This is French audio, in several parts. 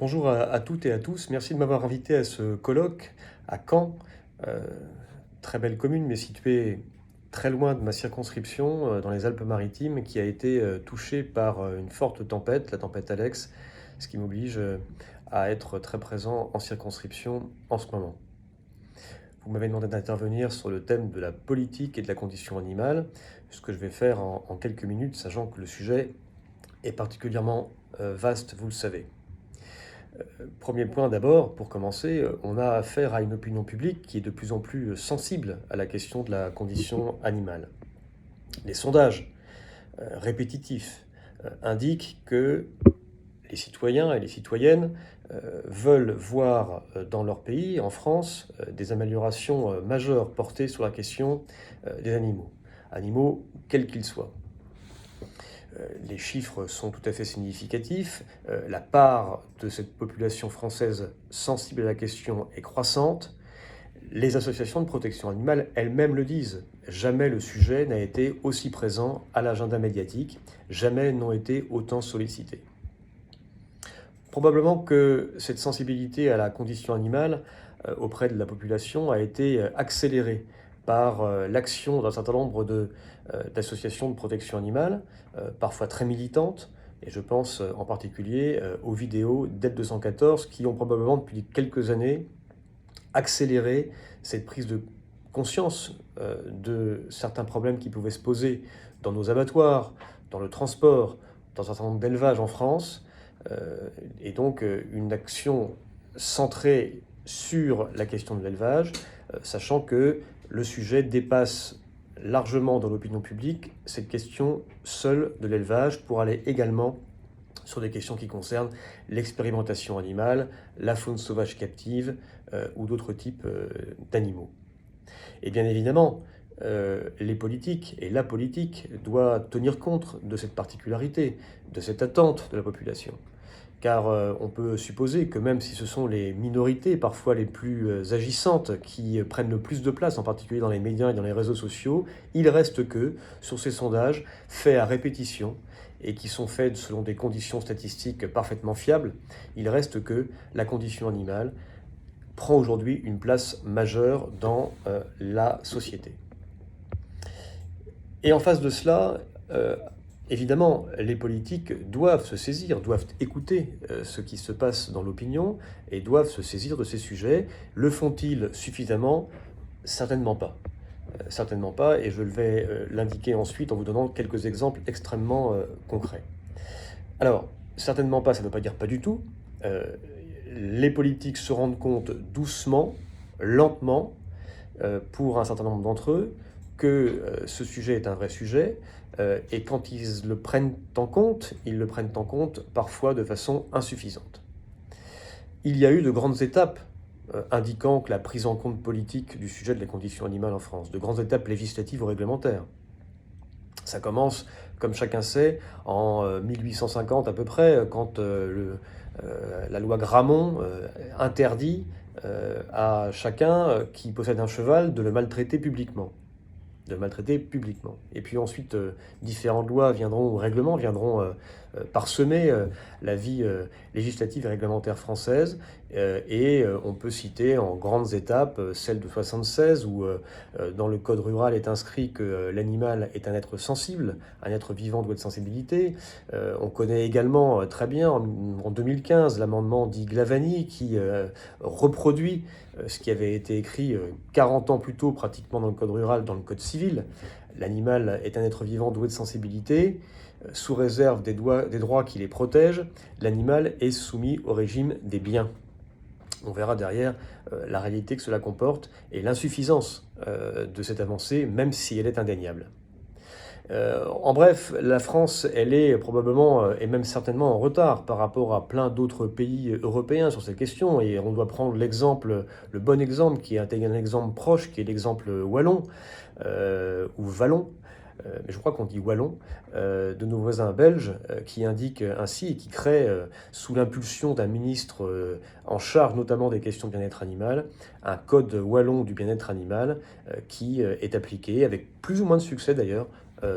Bonjour à toutes et à tous. Merci de m'avoir invité à ce colloque à Caen. Euh, Très belle commune, mais située très loin de ma circonscription, dans les Alpes-Maritimes, qui a été touchée par une forte tempête, la tempête Alex, ce qui m'oblige à être très présent en circonscription en ce moment. Vous m'avez demandé d'intervenir sur le thème de la politique et de la condition animale, ce que je vais faire en quelques minutes, sachant que le sujet est particulièrement vaste, vous le savez. Premier point d'abord, pour commencer, on a affaire à une opinion publique qui est de plus en plus sensible à la question de la condition animale. Les sondages répétitifs indiquent que les citoyens et les citoyennes veulent voir dans leur pays, en France, des améliorations majeures portées sur la question des animaux quels qu'ils soient. Les chiffres sont tout à fait significatifs. La part de cette population française sensible à la question est croissante. Les associations de protection animale elles-mêmes le disent. Jamais le sujet n'a été aussi présent à l'agenda médiatique, jamais n'ont été autant sollicités. Probablement que cette sensibilité à la condition animale auprès de la population a été accélérée par l'action d'un certain nombre d'associations de protection animale, parfois très militantes, et je pense en particulier aux vidéos d'Aide 214 qui ont probablement depuis quelques années accéléré cette prise de conscience de certains problèmes qui pouvaient se poser dans nos abattoirs, dans le transport, dans un certain nombre d'élevages en France, et donc une action centrée sur la question de l'élevage, sachant que le sujet dépasse largement dans l'opinion publique cette question seule de l'élevage pour aller également sur des questions qui concernent l'expérimentation animale, la faune sauvage captive ou d'autres types d'animaux. Et bien évidemment, les politiques et la politique doivent tenir compte de cette particularité, de cette attente de la population. Car on peut supposer que même si ce sont les minorités, parfois les plus agissantes, qui prennent le plus de place, en particulier dans les médias et dans les réseaux sociaux, il reste que, sur ces sondages, faits à répétition, et qui sont faits selon des conditions statistiques parfaitement fiables, il reste que la condition animale prend aujourd'hui une place majeure dans la société. Et en face de cela, évidemment, les politiques doivent se saisir, doivent écouter ce qui se passe dans l'opinion et doivent se saisir de ces sujets. Le font-ils suffisamment? Certainement pas. Certainement pas, et je vais l'indiquer ensuite en vous donnant quelques exemples extrêmement concrets. Alors, certainement pas, ça ne veut pas dire pas du tout. Les politiques se rendent compte doucement, lentement, pour un certain nombre d'entre eux, que ce sujet est un vrai sujet, et quand ils le prennent en compte, ils le prennent en compte parfois de façon insuffisante. Il y a eu de grandes étapes indiquant que la prise en compte politique du sujet de la condition animale en France, de grandes étapes législatives ou réglementaires. Ça commence, comme chacun sait, en 1850 à peu près, quand la loi Gramont interdit à chacun qui possède un cheval de le maltraiter publiquement. Et puis ensuite, différentes lois viendront, ou règlements viendront parsemer la vie législative et réglementaire française. Et on peut citer en grandes étapes celle de 76, où dans le code rural est inscrit que l'animal est un être sensible, un être vivant doué de sensibilité. On connaît également très bien en 2015 l'amendement dit Glavany qui reproduit ce qui avait été écrit 40 ans plus tôt pratiquement dans le code rural, dans le code civil. L'animal est un être vivant doué de sensibilité, sous réserve des droits qui les protègent, l'animal est soumis au régime des biens. On verra derrière la réalité que cela comporte et l'insuffisance de cette avancée, même si elle est indéniable. En bref, la France, elle est probablement et même certainement en retard par rapport à plein d'autres pays européens sur ces questions. Et on doit prendre l'exemple, le bon exemple, qui est un exemple proche, qui est l'exemple wallon ou vallon. Mais je crois qu'on dit wallon, de nos voisins belges, qui indiquent ainsi et qui créent, sous l'impulsion d'un ministre en charge notamment des questions de bien-être animal, un code wallon du bien-être animal qui est appliqué avec plus ou moins de succès d'ailleurs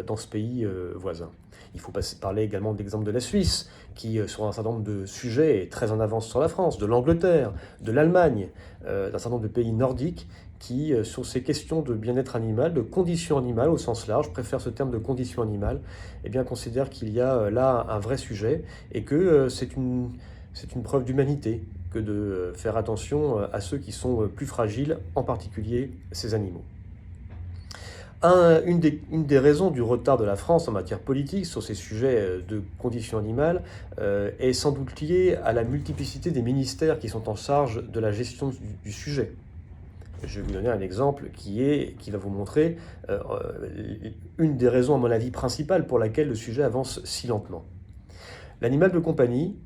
dans ce pays voisin. Il faut parler également de l'exemple de la Suisse, qui, sur un certain nombre de sujets, est très en avance sur la France, de l'Angleterre, de l'Allemagne, d'un certain nombre de pays nordiques, qui, sur ces questions de bien-être animal, de conditions animales au sens large, préfèrent ce terme de conditions animales, eh bien, considèrent qu'il y a là un vrai sujet et que c'est une preuve d'humanité que de faire attention à ceux qui sont plus fragiles, en particulier ces animaux. Une des raisons du retard de la France en matière politique sur ces sujets de conditions animales est sans doute liée à la multiplicité des ministères qui sont en charge de la gestion du sujet. Je vais vous donner un exemple qui va vous montrer une des raisons, à mon avis, principales pour laquelle le sujet avance si lentement. L'animal de compagnie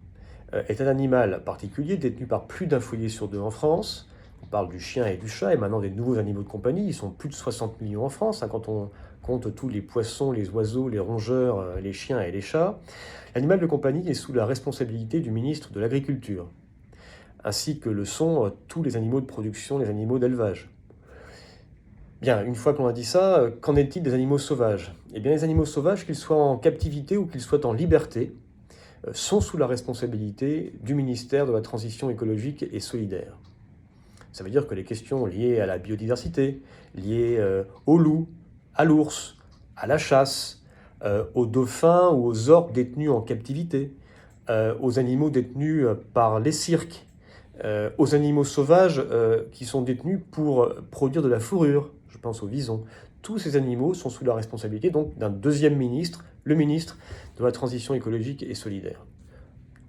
est un animal particulier détenu par plus d'un foyer sur deux en France. On parle du chien et du chat, et maintenant des nouveaux animaux de compagnie. Ils sont plus de 60 millions en France, quand on compte tous les poissons, les oiseaux, les rongeurs, les chiens et les chats. L'animal de compagnie est sous la responsabilité du ministre de l'Agriculture, ainsi que le sont tous les animaux de production, les animaux d'élevage. Bien, une fois qu'on a dit ça, qu'en est-il des animaux sauvages? Eh bien, les animaux sauvages, qu'ils soient en captivité ou qu'ils soient en liberté, sont sous la responsabilité du ministère de la Transition écologique et solidaire. Ça veut dire que les questions liées à la biodiversité, liées au loup, à l'ours, à la chasse, aux dauphins ou aux orques détenus en captivité, aux animaux détenus par les cirques, aux animaux sauvages qui sont détenus pour produire de la fourrure, je pense aux visons. Tous ces animaux sont sous la responsabilité donc d'un deuxième ministre, le ministre de la Transition écologique et solidaire.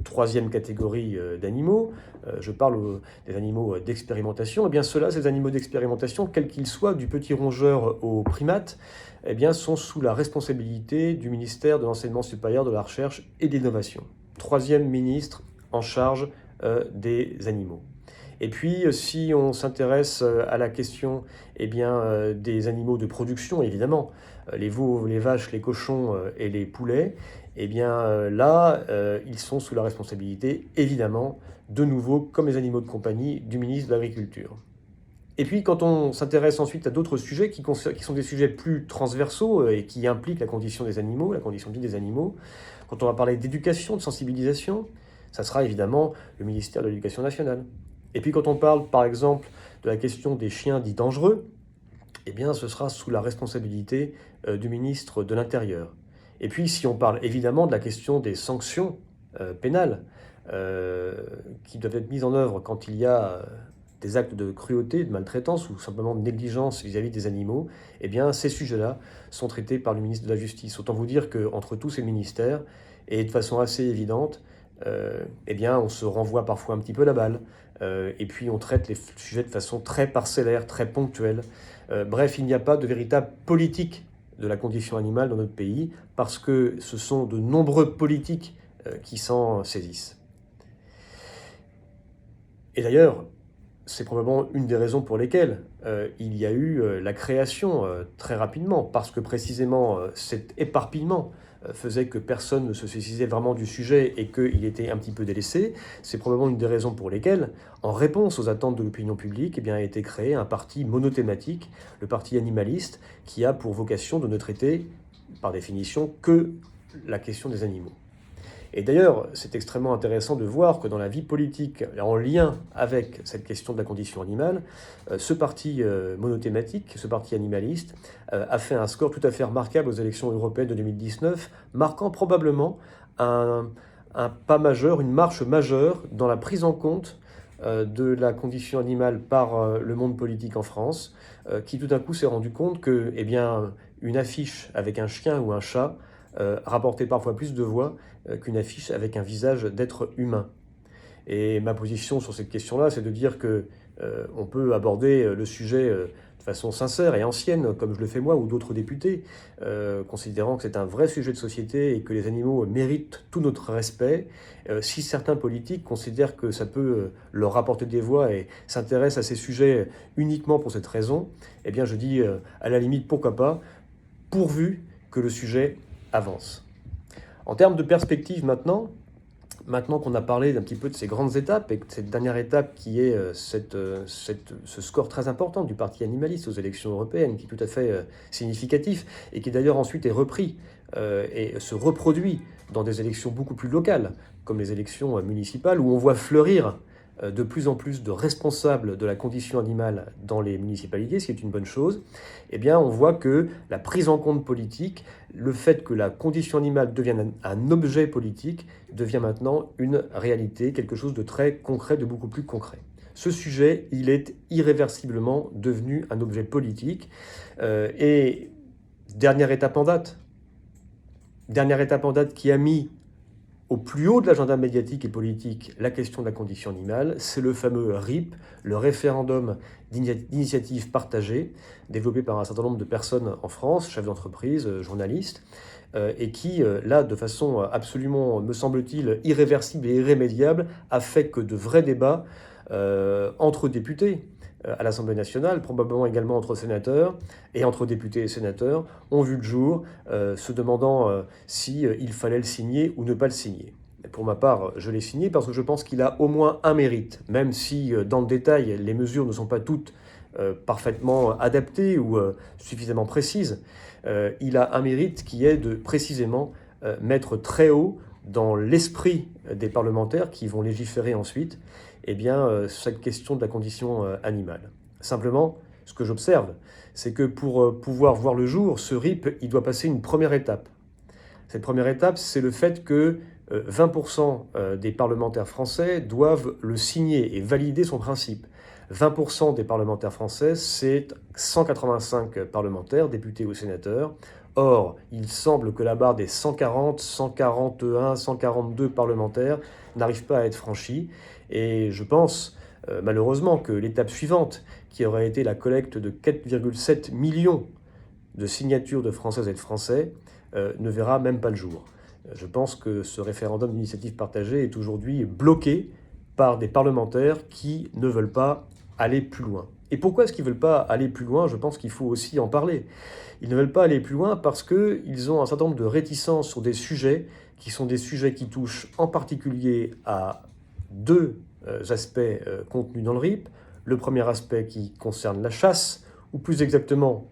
Troisième catégorie d'animaux, je parle des animaux d'expérimentation. Eh bien, ceux-là, ces animaux d'expérimentation, quels qu'ils soient, du petit rongeur aux primates, eh bien, sont sous la responsabilité du ministère de l'Enseignement supérieur, de la Recherche et de l'Innovation. Troisième ministre en charge des animaux. Et puis, si on s'intéresse à la question des animaux de production, évidemment, les veaux, les vaches, les cochons et les poulets, là, ils sont sous la responsabilité, évidemment, de nouveau, comme les animaux de compagnie, du ministre de l'Agriculture. Et puis, quand on s'intéresse ensuite à d'autres sujets qui sont des sujets plus transversaux et qui impliquent la condition des animaux, la condition de vie des animaux, quand on va parler d'éducation, de sensibilisation, ça sera évidemment le ministère de l'Éducation nationale. Et puis quand on parle, par exemple, de la question des chiens dits dangereux, eh bien, ce sera sous la responsabilité du ministre de l'Intérieur. Et puis, si on parle évidemment de la question des sanctions pénales qui doivent être mises en œuvre quand il y a des actes de cruauté, de maltraitance ou simplement de négligence vis-à-vis des animaux, eh bien, ces sujets-là sont traités par le ministre de la Justice. Autant vous dire qu'entre tous ces ministères, et de façon assez évidente, on se renvoie parfois un petit peu la balle, et puis on traite les sujets de façon très parcellaire, très ponctuelle. Bref, il n'y a pas de véritable politique de la condition animale dans notre pays, parce que ce sont de nombreux politiques qui s'en saisissent. Et d'ailleurs, c'est probablement une des raisons pour lesquelles il y a eu la création très rapidement, parce que précisément cet éparpillement faisait que personne ne se saisissait vraiment du sujet et qu'il était un petit peu délaissé. C'est probablement une des raisons pour lesquelles, en réponse aux attentes de l'opinion publique, a été créé un parti monothématique, le parti animaliste, qui a pour vocation de ne traiter, par définition, que la question des animaux. Et d'ailleurs, c'est extrêmement intéressant de voir que dans la vie politique, en lien avec cette question de la condition animale, ce parti monothématique, ce parti animaliste, a fait un score tout à fait remarquable aux élections européennes de 2019, marquant probablement un pas majeur, une marche majeure dans la prise en compte de la condition animale par le monde politique en France, qui tout d'un coup s'est rendu compte que, une affiche avec un chien ou un chat rapportait parfois plus de voix qu'une affiche avec un visage d'être humain. Et ma position sur cette question-là, c'est de dire que on peut aborder le sujet de façon sincère et ancienne, comme je le fais moi ou d'autres députés, considérant que c'est un vrai sujet de société et que les animaux méritent tout notre respect. Si certains politiques considèrent que ça peut leur rapporter des voix et s'intéressent à ces sujets uniquement pour cette raison, eh bien je dis à la limite pourquoi pas, pourvu que le sujet avance. En termes de perspective maintenant, Maintenant qu'on a parlé d'un petit peu de ces grandes étapes, et que cette dernière étape qui est ce score très important du Parti animaliste aux élections européennes, qui est tout à fait significatif, et qui d'ailleurs ensuite est repris et se reproduit dans des élections beaucoup plus locales, comme les élections municipales, où on voit fleurir de plus en plus de responsables de la condition animale dans les municipalités, ce qui est une bonne chose, eh bien on voit que la prise en compte politique, le fait que la condition animale devienne un objet politique, devient maintenant une réalité, quelque chose de très concret, de beaucoup plus concret. Ce sujet, il est irréversiblement devenu un objet politique. Et dernière étape en date qui a mis au plus haut de l'agenda médiatique et politique la question de la condition animale, c'est le fameux RIP, le référendum d'initiative partagée, développé par un certain nombre de personnes en France, chefs d'entreprise, journalistes, et qui, là, de façon absolument, me semble-t-il, irréversible et irrémédiable, a fait que de vrais débats entre députés à l'Assemblée nationale, probablement également entre sénateurs et entre députés et sénateurs, ont vu le jour, se demandant s'il fallait le signer ou ne pas le signer. Et pour ma part, je l'ai signé parce que je pense qu'il a au moins un mérite, même si dans le détail, les mesures ne sont pas toutes parfaitement adaptées ou suffisamment précises. Il a un mérite qui est de précisément mettre très haut dans l'esprit des parlementaires qui vont légiférer ensuite, eh bien, cette question de la condition animale. Simplement, ce que j'observe, c'est que pour pouvoir voir le jour, ce RIP, il doit passer une première étape. Cette première étape, c'est le fait que 20% des parlementaires français doivent le signer et valider son principe. 20% des parlementaires français, c'est 185 parlementaires, députés ou sénateurs. Or, il semble que la barre des 140, 141, 142 parlementaires n'arrive pas à être franchie. Et je pense, malheureusement, que l'étape suivante, qui aurait été la collecte de 4,7 millions de signatures de Françaises et de Français, ne verra même pas le jour. Je pense que ce référendum d'initiative partagée est aujourd'hui bloqué par des parlementaires qui ne veulent pas aller plus loin. Et pourquoi est-ce qu'ils ne veulent pas aller plus loin? Je pense qu'il faut aussi en parler. Ils ne veulent pas aller plus loin parce qu'ils ont un certain nombre de réticences sur des sujets qui sont des sujets qui touchent en particulier à deux aspects contenus dans le RIP. Le premier aspect qui concerne la chasse, ou plus exactement,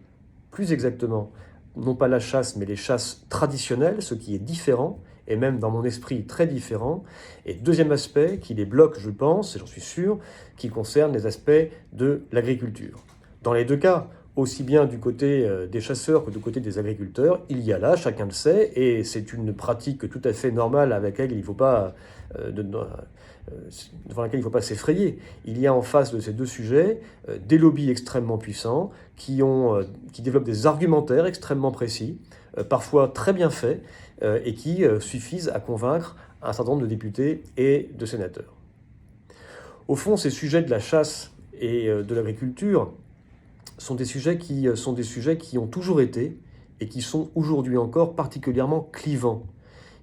non pas la chasse, mais les chasses traditionnelles, ce qui est différent, et même dans mon esprit très différent. Et deuxième aspect, qui les bloque, je pense, et j'en suis sûr, qui concerne les aspects de l'agriculture. Dans les deux cas, aussi bien du côté des chasseurs que du côté des agriculteurs, il y a là, chacun le sait, et c'est une pratique tout à fait normale avec laquelle il ne faut pas, devant laquelle il ne faut pas s'effrayer. Il y a en face de ces deux sujets des lobbies extrêmement puissants qui développent des argumentaires extrêmement précis, parfois très bien faits, et qui suffisent à convaincre un certain nombre de députés et de sénateurs. Au fond, ces sujets de la chasse et de l'agriculture sont des sujets qui ont toujours été et qui sont aujourd'hui encore particulièrement clivants,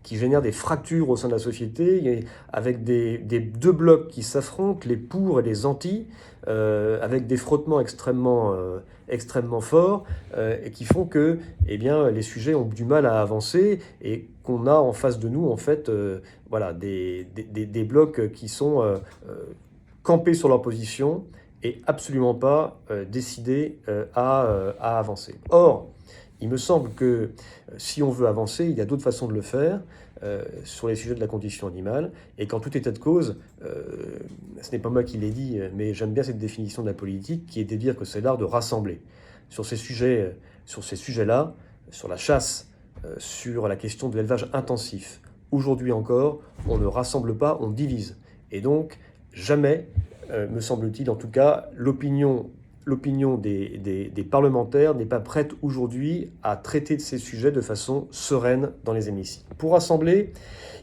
qui génèrent des fractures au sein de la société, avec des deux blocs qui s'affrontent, les pour et les anti, avec des frottements extrêmement forts, et qui font que eh bien, les sujets ont du mal à avancer et qu'on a en face de nous en fait voilà, des blocs qui sont campés sur leur position et absolument pas décidés à avancer. Or, il me semble que si on veut avancer, il y a d'autres façons de le faire sur les sujets de la condition animale, et qu'en tout état de cause, ce n'est pas moi qui l'ai dit, mais j'aime bien cette définition de la politique, qui est de dire que c'est l'art de rassembler. Sur ces sujets-là, sur la chasse, sur la question de l'élevage intensif, aujourd'hui encore, on ne rassemble pas, on divise. Et donc, jamais, me semble-t-il, en tout cas, l'opinion des parlementaires n'est pas prête aujourd'hui à traiter de ces sujets de façon sereine dans les hémicycles. Pour rassembler,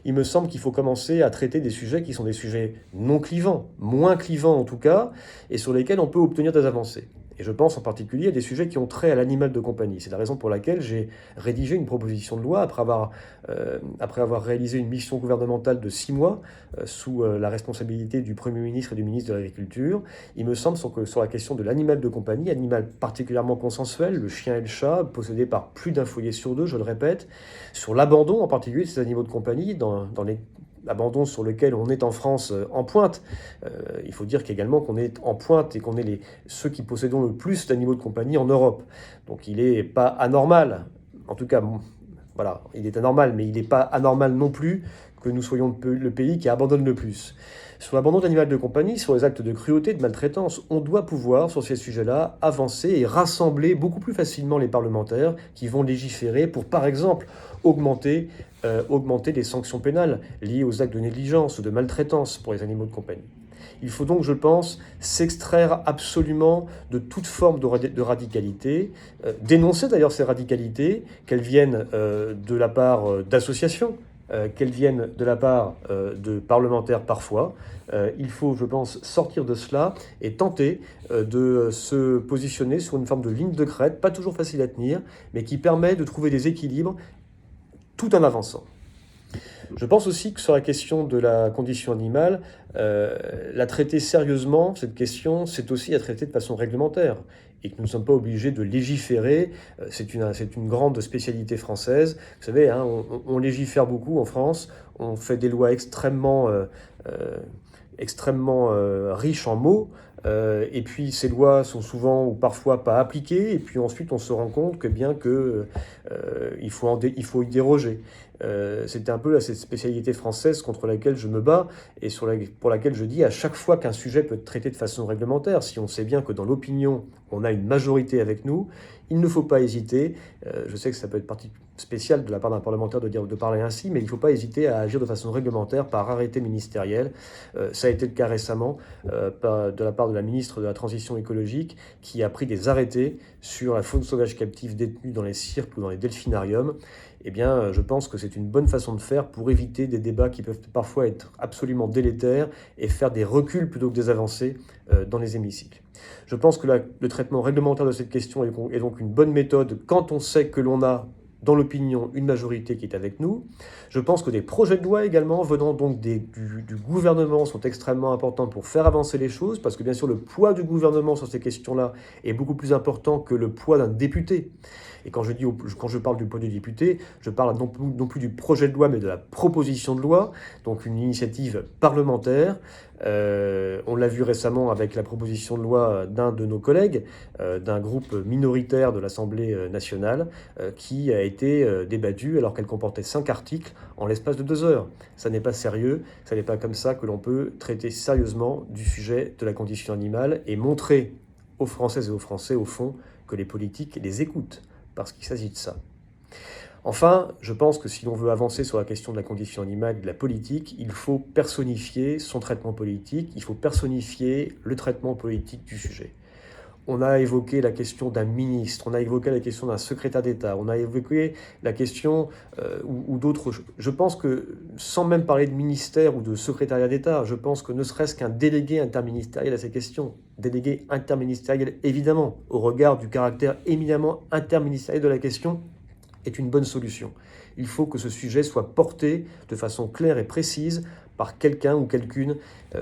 il me semble qu'il faut commencer à traiter des sujets qui sont des sujets non clivants, moins clivants en tout cas, et sur lesquels on peut obtenir des avancées. Et je pense en particulier à des sujets qui ont trait à l'animal de compagnie. C'est la raison pour laquelle j'ai rédigé une proposition de loi après avoir réalisé une mission gouvernementale de 6 mois sous la responsabilité du Premier ministre et du ministre de l'Agriculture. Il me semble que sur la question de l'animal de compagnie, animal particulièrement consensuel, le chien et le chat, possédés par plus d'un foyer sur deux, je le répète, sur l'abandon en particulier de ces animaux de compagnie dans abandon sur lequel on est en France en pointe. Il faut dire qu'également qu'on est en pointe et qu'on est ceux qui possédons le plus d'animaux de compagnie en Europe. Donc il n'est pas anormal, en tout cas, voilà, il est anormal, mais il n'est pas anormal non plus que nous soyons le pays qui abandonne le plus. Sur l'abandon d'animal de compagnie, sur les actes de cruauté, de maltraitance, on doit pouvoir, sur ces sujets-là, avancer et rassembler beaucoup plus facilement les parlementaires qui vont légiférer pour, par exemple, augmenter les sanctions pénales liées aux actes de négligence ou de maltraitance pour les animaux de compagnie. Il faut donc, je pense, s'extraire absolument de toute forme de radicalité, dénoncer d'ailleurs ces radicalités, qu'elles viennent de la part d'associations, qu'elles viennent de la part de parlementaires parfois. Il faut, je pense, sortir de cela et tenter de se positionner sur une forme de ligne de crête, pas toujours facile à tenir, mais qui permet de trouver des équilibres tout en avançant. Je pense aussi que sur la question de la condition animale, la traiter sérieusement, cette question, c'est aussi la traiter de façon réglementaire et que nous ne sommes pas obligés de légiférer. C'est une grande spécialité française. Vous savez, hein, on légifère beaucoup en France, on fait des lois extrêmement riches en mots, et puis ces lois sont souvent ou parfois pas appliquées, et puis ensuite on se rend compte que bien que il faut y déroger. C'était un peu cette spécialité française contre laquelle je me bats et pour laquelle je dis à chaque fois qu'un sujet peut être traité de façon réglementaire, si on sait bien que dans l'opinion on a une majorité avec nous, il ne faut pas hésiter. Je sais que ça peut être partie spéciale de la part d'un parlementaire de parler ainsi, mais il ne faut pas hésiter à agir de façon réglementaire par arrêté ministériel. Ça a été le cas récemment de la part de la ministre de la Transition écologique qui a pris des arrêtés sur la faune sauvage captive détenue dans les cirques ou dans les delphinariums. Eh bien, je pense que c'est une bonne façon de faire pour éviter des débats qui peuvent parfois être absolument délétères et faire des reculs plutôt que des avancées dans les hémicycles. Je pense que le traitement réglementaire de cette question est donc une bonne méthode quand on sait que l'on a dans l'opinion une majorité qui est avec nous. Je pense que des projets de loi également venant donc du gouvernement sont extrêmement importants pour faire avancer les choses, parce que bien sûr le poids du gouvernement sur ces questions-là est beaucoup plus important que le poids d'un député. Et quand je parle du poids du député, je parle non plus du projet de loi, mais de la proposition de loi, donc une initiative parlementaire. On l'a vu récemment avec la proposition de loi d'un de nos collègues, d'un groupe minoritaire de l'Assemblée nationale, qui a été débattue alors qu'elle comportait 5 articles en l'espace de 2 heures. Ça n'est pas sérieux, ça n'est pas comme ça que l'on peut traiter sérieusement du sujet de la condition animale et montrer aux Françaises et aux Français, au fond, que les politiques les écoutent, parce qu'il s'agit de ça. Enfin, je pense que si l'on veut avancer sur la question de la condition animale et de la politique, il faut personnifier son traitement politique, il faut personnifier le traitement politique du sujet. On a évoqué la question d'un ministre, on a évoqué la question d'un secrétaire d'État, on a évoqué la question ou d'autres. Je pense que, sans même parler de ministère ou de secrétariat d'État, je pense que ne serait-ce qu'un délégué interministériel à ces questions, délégué interministériel évidemment, au regard du caractère éminemment interministériel de la question, est une bonne solution. Il faut que ce sujet soit porté de façon claire et précise par quelqu'un ou quelqu'une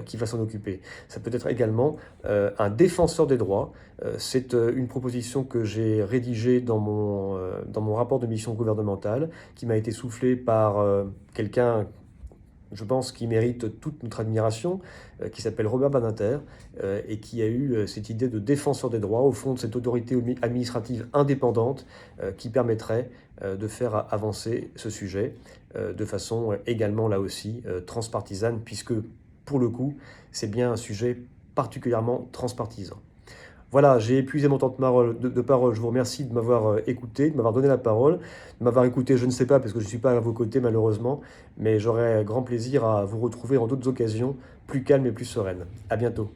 qui va s'en occuper. Ça peut être également un défenseur des droits. C'est une proposition que j'ai rédigée dans mon rapport de mission gouvernementale, qui m'a été soufflée par quelqu'un, je pense, qui mérite toute notre admiration, qui s'appelle Robert Badinter, et qui a eu cette idée de défenseur des droits, au fond de cette autorité administrative indépendante qui permettrait de faire avancer ce sujet de façon également, là aussi, transpartisane, puisque, pour le coup, c'est bien un sujet particulièrement transpartisan. Voilà, j'ai épuisé mon temps de parole. Je vous remercie de m'avoir écouté, de m'avoir donné la parole, de m'avoir écouté, je ne sais pas, parce que je ne suis pas à vos côtés malheureusement, mais j'aurai grand plaisir à vous retrouver en d'autres occasions, plus calmes et plus sereines. À bientôt.